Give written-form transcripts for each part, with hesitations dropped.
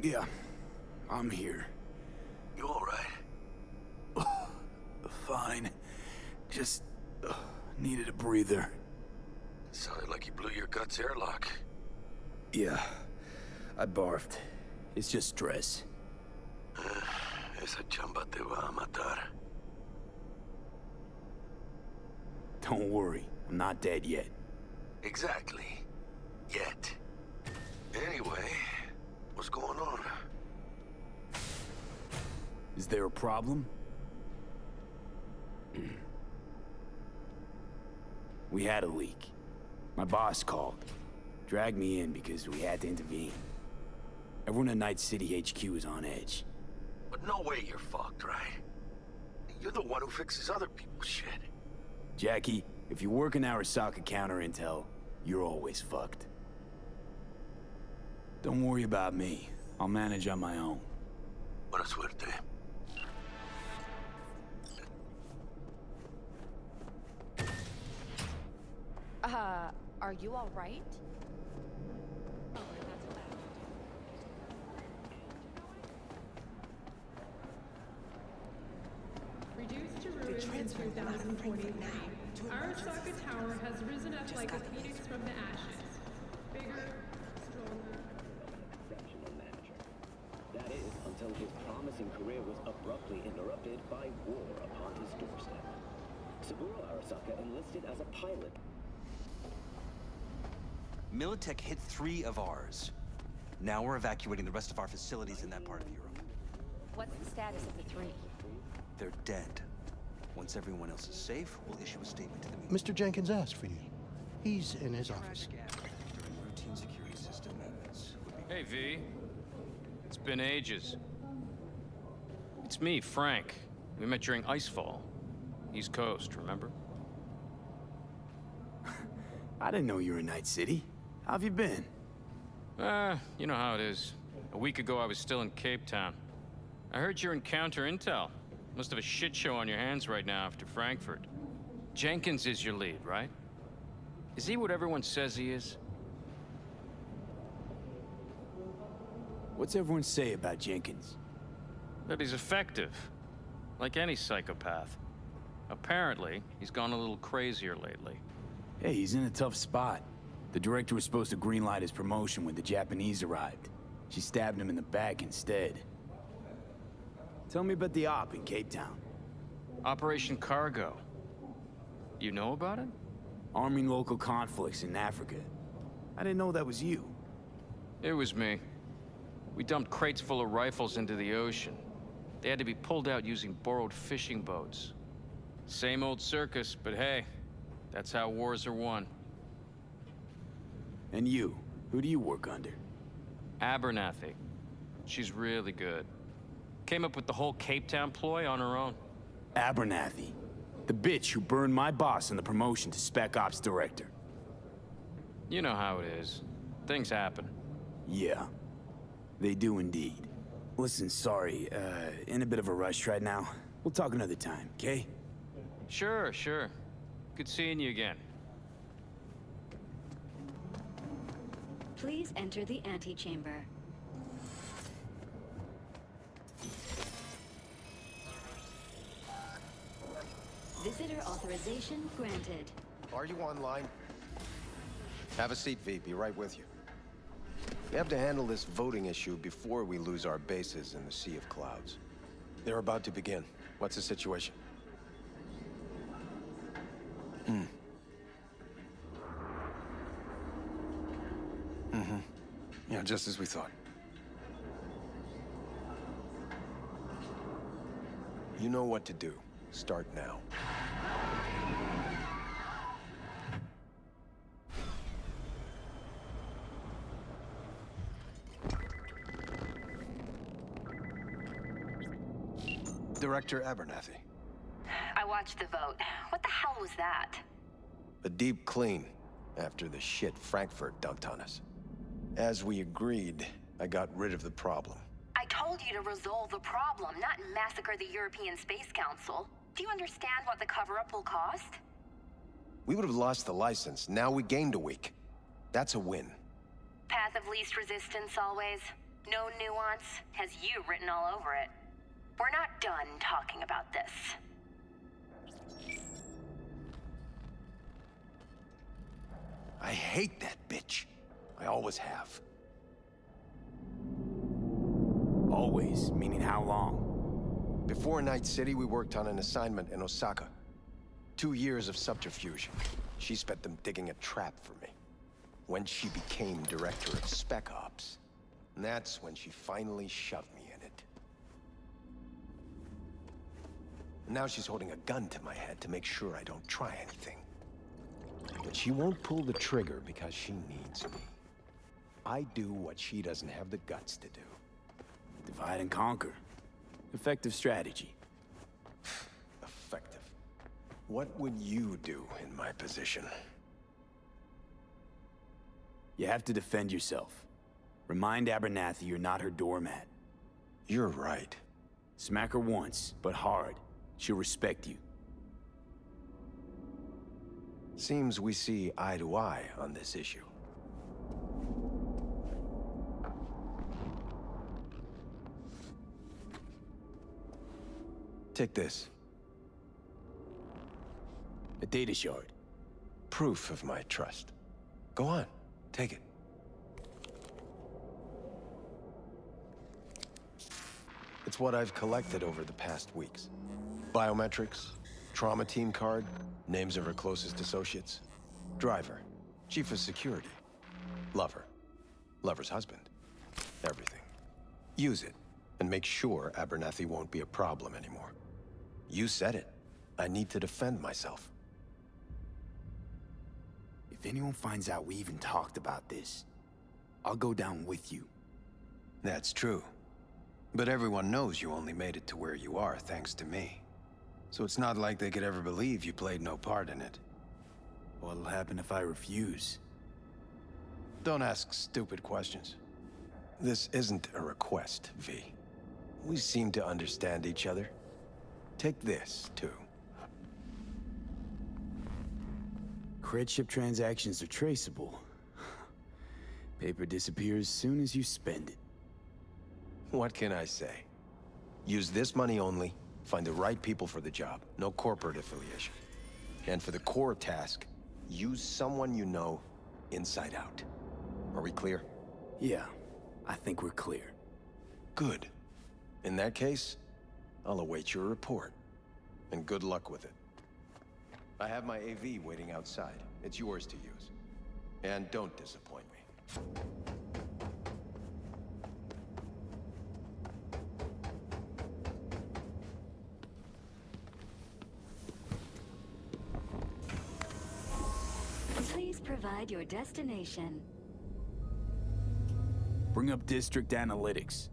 Yeah, I'm here. You alright? Fine. Just needed a breather. Sounded like you blew your guts airlock. Yeah, I barfed. It's just stress. Esa chamba te va a matar. Don't worry, I'm not dead yet. Exactly. Yet. Anyway, what's going on? Is there a problem? We had a leak. My boss called. Dragged me in because we had to intervene. Everyone in Night City HQ is on edge. But no way you're fucked, right? You're the one who fixes other people's shit. Jackie, if you work in Arasaka counter intel, you're always fucked. Don't worry about me. I'll manage on my own. Buena suerte. Are you all right? Reduced to ruins in 2049, Arasaka Tower has risen up like a phoenix from the ashes. Bigger, stronger. Exceptional manager. That is, until his promising career was abruptly interrupted by war upon his doorstep. Saburo Arasaka enlisted as a pilot. Militech hit 3 of ours. Now we're evacuating the rest of our facilities in that part of Europe. What's the status of the 3? They're dead. Once everyone else is safe, we'll issue a statement to the media. Mr. Jenkins asked for you. He's in his office. During routine security system maintenance would be... Hey, V. It's been ages. It's me, Frank. We met during Icefall. East Coast, remember? I didn't know you were in Night City. How have you been? You know how it is. A week ago, I was still in Cape Town. I heard you're in counter intel. Must have a shit show on your hands right now after Frankfurt. Jenkins is your lead, right? Is he what everyone says he is? What's everyone say about Jenkins? That he's effective. Like any psychopath. Apparently, he's gone a little crazier lately. Hey, he's in a tough spot. The director was supposed to greenlight his promotion when the Japanese arrived. She stabbed him in the back instead. Tell me about the op in Cape Town. Operation Cargo. You know about it? Arming local conflicts in Africa. I didn't know that was you. It was me. We dumped crates full of rifles into the ocean. They had to be pulled out using borrowed fishing boats. Same old circus, but hey, that's how wars are won. And you? Who do you work under? Abernathy. She's really good. Came up with the whole Cape Town ploy on her own. Abernathy. The bitch who burned my boss in the promotion to Spec Ops Director. You know how it is. Things happen. Yeah. They do indeed. Listen, sorry, in a bit of a rush right now. We'll talk another time, okay? Sure, sure. Good seeing you again. Please enter the antechamber. Visitor authorization granted. Are you online? Have a seat, V. Be right with you. We have to handle this voting issue before we lose our bases in the Sea of Clouds. They're about to begin. What's the situation? Yeah, just as we thought. You know what to do. Start now. Director Abernathy. I watched the vote. What the hell was that? A deep clean after the shit Frankfurt dumped on us. As we agreed, I got rid of the problem. I told you to resolve the problem, not massacre the European Space Council. Do you understand what the cover-up will cost? We would have lost the license. Now we gained a week. That's a win. Path of least resistance always. No nuance, has you written all over it. We're not done talking about this. I hate that bitch. I always have. Always, meaning how long? Before Night City, we worked on an assignment in Osaka. 2 years of subterfuge. She spent them digging a trap for me. When she became director of Spec Ops, that's when she finally shoved me in it. Now she's holding a gun to my head to make sure I don't try anything. But she won't pull the trigger because she needs me. I do what she doesn't have the guts to do. Divide and conquer. Effective strategy. Effective. What would you do in my position? You have to defend yourself. Remind Abernathy you're not her doormat. You're right. Smack her once, but hard. She'll respect you. Seems we see eye to eye on this issue. Take this. A data shard. Proof of my trust. Go on, take it. It's what I've collected over the past weeks. Biometrics, trauma team card, names of her closest associates. Driver, chief of security. Lover, lover's husband. Everything. Use it, and make sure Abernathy won't be a problem anymore. You said it. I need to defend myself. If anyone finds out we even talked about this, I'll go down with you. That's true. But everyone knows you only made it to where you are thanks to me. So it's not like they could ever believe you played no part in it. What'll happen if I refuse? Don't ask stupid questions. This isn't a request, V. We seem to understand each other. Take this, too. Cred ship transactions are traceable. Paper disappears soon as you spend it. What can I say? Use this money only, find the right people for the job, no corporate affiliation. And for the core task, use someone you know inside out. Are we clear? Yeah, I think we're clear. Good. In that case, I'll await your report. And good luck with it. I have my AV waiting outside. It's yours to use. And don't disappoint me. Please provide your destination. Bring up district analytics.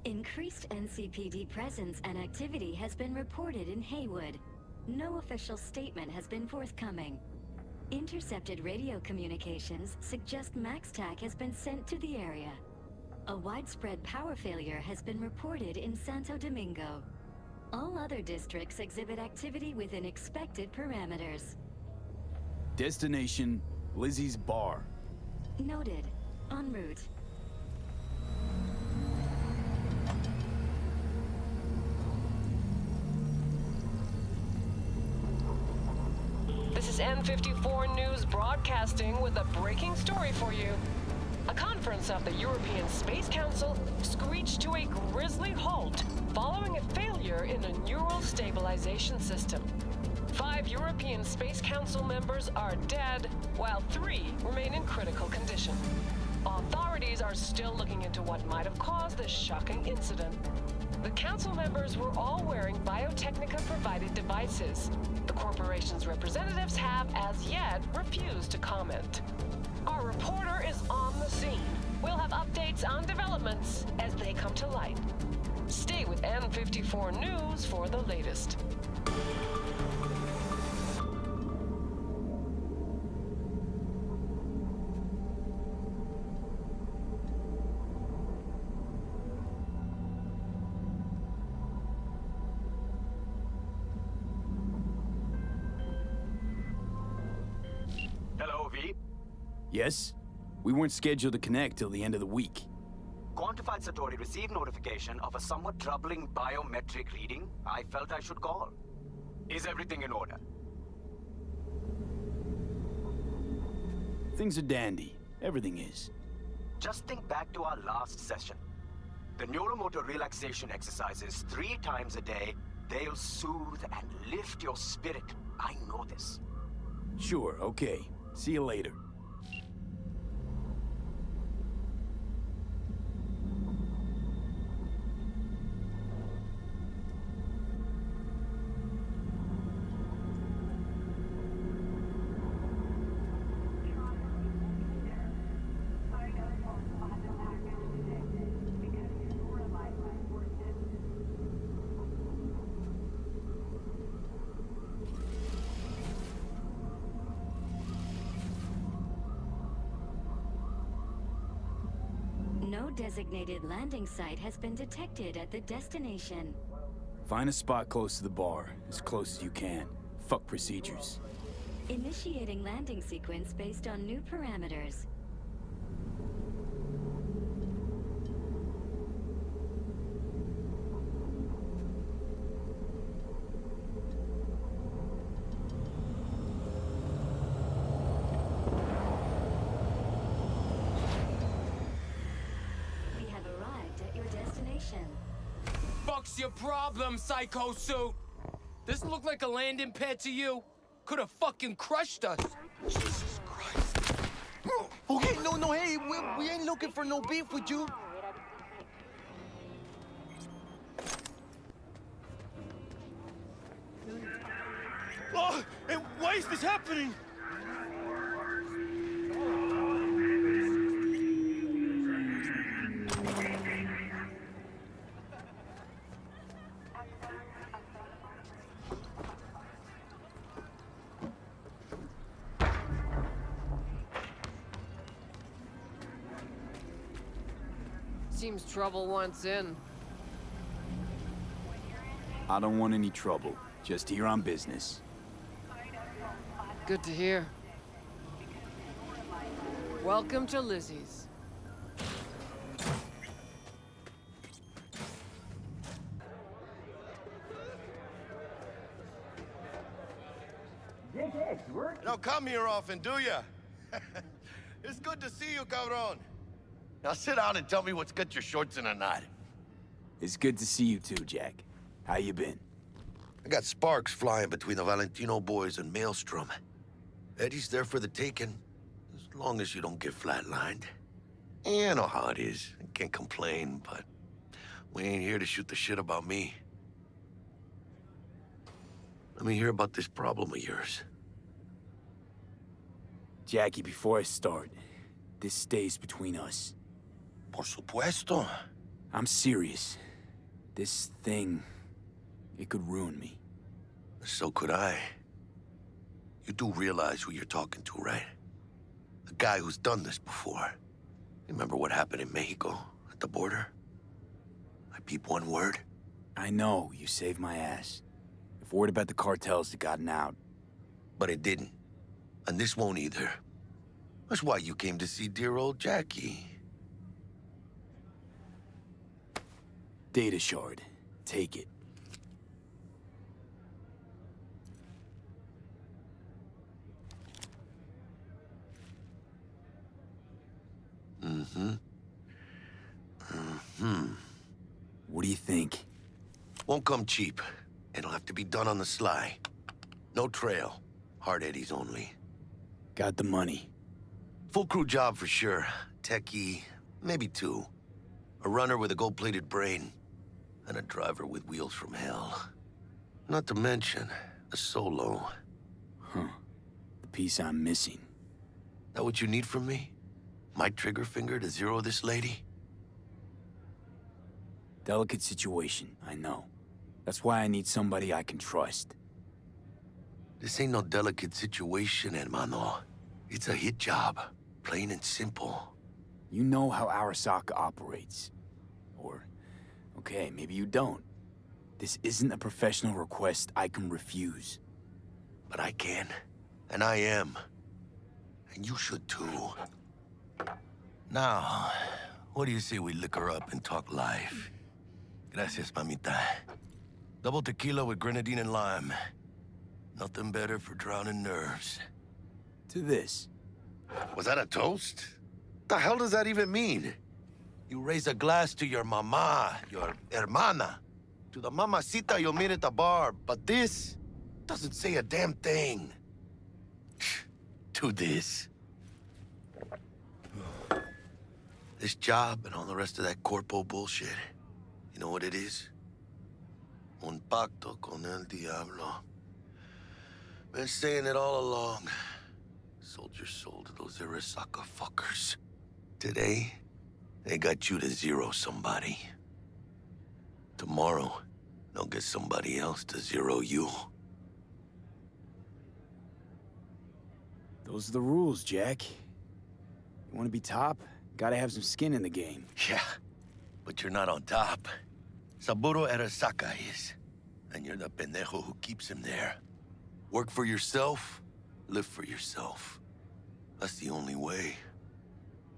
Increased NCPD presence and activity has been reported in Haywood. No official statement has been forthcoming. Intercepted radio communications suggest MaxTac has been sent to the area. A widespread power failure has been reported in Santo Domingo. All other districts exhibit activity within expected parameters. Destination, Lizzie's Bar. Noted. En route. This is N54 News broadcasting with a breaking story for you. A conference of the European Space Council screeched to a grisly halt following a failure in a neural stabilization system. 5 European Space Council members are dead, while 3 remain in critical condition. Authorities are still looking into what might have caused this shocking incident. The council members were all wearing Biotechnica-provided devices. The corporation's representatives have, as yet, refused to comment. Our reporter is on the scene. We'll have updates on developments as they come to light. Stay with N54 News for the latest. Yes? We weren't scheduled to connect till the end of the week. Quantified Satori received notification of a somewhat troubling biometric reading. I felt I should call. Is everything in order? Things are dandy. Everything is. Just think back to our last session. The neuromotor relaxation exercises 3 times a day, they'll soothe and lift your spirit. I know this. Sure, okay. See you later. No designated landing site has been detected at the destination. Find a spot close to the bar, as close as you can. Fuck procedures. Initiating landing sequence based on new parameters. We have arrived at your destination. Fuck's your problem, Psycho Suit? Doesn't look like a landing pad to you. Could have fucking crushed us. Jesus Christ. Okay, no, hey, we ain't looking for no beef with you. Oh, and why is this happening? Seems trouble wants in. I don't want any trouble. Just here on business. Good to hear. Welcome to Lizzie's. You don't come here often, do ya? It's good to see you, cabron. Now sit down and tell me what's got your shorts in a knot. It's good to see you too, Jack. How you been? I got sparks flying between the Valentino boys and Maelstrom. Eddie's there for the taking, as long as you don't get flatlined. Yeah, I know how it is. I can't complain, but we ain't here to shoot the shit about me. Let me hear about this problem of yours. Jackie, before I start, this stays between us. Por supuesto. I'm serious. This thing, it could ruin me. So could I. You do realize who you're talking to, right? A guy who's done this before. Remember what happened in Mexico, at the border? I peep one word. I know, you saved my ass. If word about the cartels had gotten out. But it didn't. And this won't either. That's why you came to see dear old Jackie. Data shard. Take it. What do you think? Won't come cheap. It'll have to be done on the sly. No trail. Hard eddies only. Got the money. Full crew job for sure. Techie, maybe 2. A runner with a gold-plated brain. And a driver with wheels from hell. Not to mention, a solo. Huh. The piece I'm missing. That what you need from me? My trigger finger to zero this lady? Delicate situation, I know. That's why I need somebody I can trust. This ain't no delicate situation, hermano. It's a hit job. Plain and simple. You know how Arasaka operates. Or, okay, maybe you don't. This isn't a professional request I can refuse. But I can. And I am. And you should too. Now, What do you say we liquor up and talk live? Gracias, mamita. Double tequila with grenadine and lime. Nothing better for drowning nerves. To this. Was that a toast? The hell does that even mean? You raise a glass to your mama, your hermana, to the mamacita you'll meet at the bar, but this doesn't say a damn thing. To this. This job and all the rest of that corpo bullshit, you know what it is? Un pacto con el diablo. Been saying it all along. Sold your soul to those Arasaka fuckers. Today, they got you to zero somebody. Tomorrow, they'll get somebody else to zero you. Those are the rules, Jack. You want to be top? Gotta have some skin in the game. Yeah, but you're not on top. Saburo Arasaka is. And you're the pendejo who keeps him there. Work for yourself, live for yourself. That's the only way.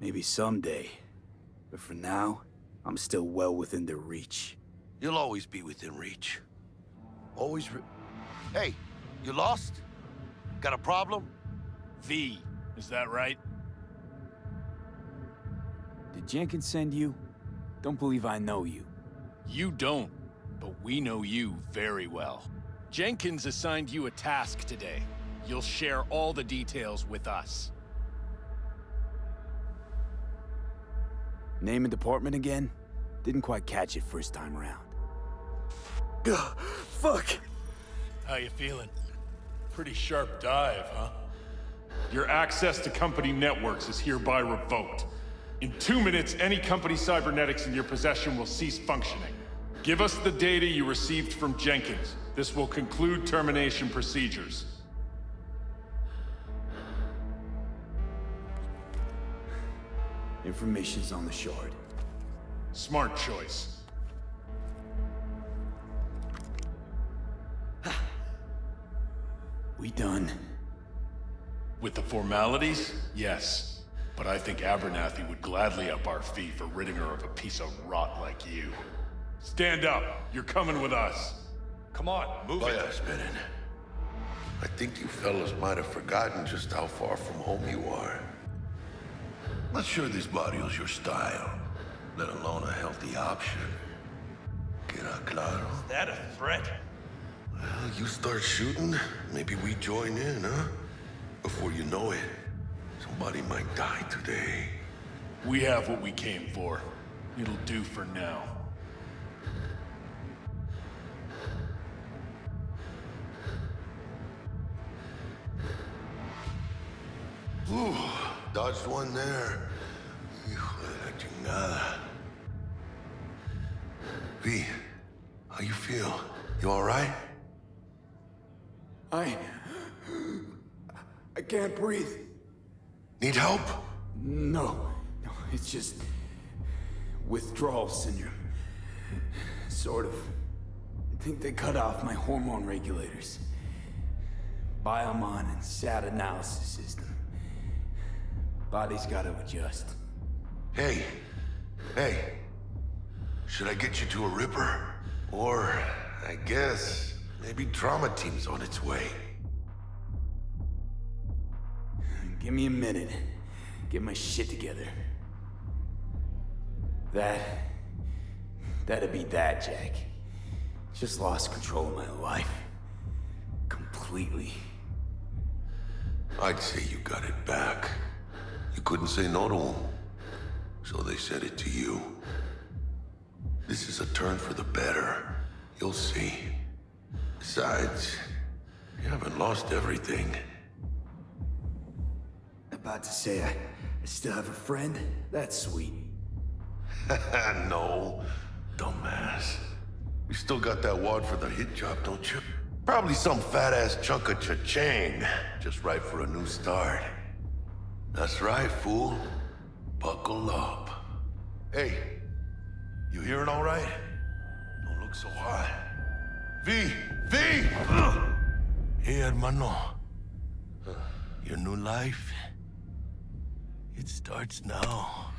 Maybe someday. But for now, I'm still well within their reach. You'll always be within reach. Always Hey, you lost? Got a problem? V, is that right? Did Jenkins send you? Don't believe I know you. You don't, but we know you very well. Jenkins assigned you a task today. You'll share all the details with us. Name and department again? Didn't quite catch it first time around. Ugh, fuck! How you feeling? Pretty sharp dive, huh? Your access to company networks is hereby revoked. In 2 minutes, any company cybernetics in your possession will cease functioning. Give us the data you received from Jenkins. This will conclude termination procedures. Information's on the shard. Smart choice. We done? With the formalities, yes. But I think Abernathy would gladly up our fee for ridding her of a piece of rot like you. Stand up. You're coming with us. Come on, move it. Spinning. I think you fellas might have forgotten just how far from home you are. Not sure this barrio's your style, let alone a healthy option. Queda claro? Is that a threat? Well, you start shooting, maybe we join in, huh? Before you know it, somebody might die today. We have what we came for. It'll do for now. Ooh, dodged one there. Hijo de la chingada. V, how you feel? You all right? I can't breathe. Need help? No, it's just withdrawal syndrome. Sort of. I think they cut off my hormone regulators. Biomon and SAT analysis system. Body's gotta adjust. Hey. Should I get you to a Ripper? Or, I guess, maybe trauma team's on its way. Give me a minute. Get my shit together. That'd be that, Jack. Just lost control of my life. Completely. I'd say you got it back. You couldn't say no to them. So they said it to you. This is a turn for the better. You'll see. Besides, you haven't lost everything. About to say I still have a friend? That's sweet. No, dumbass. You still got that wad for the hit job, don't you? Probably some fat-ass chunk of cha-ching. Just right for a new start. That's right, fool. Buckle up. Hey, you hearing all right? Don't look so hot. V! Hey, hermano. Your new life, it starts now.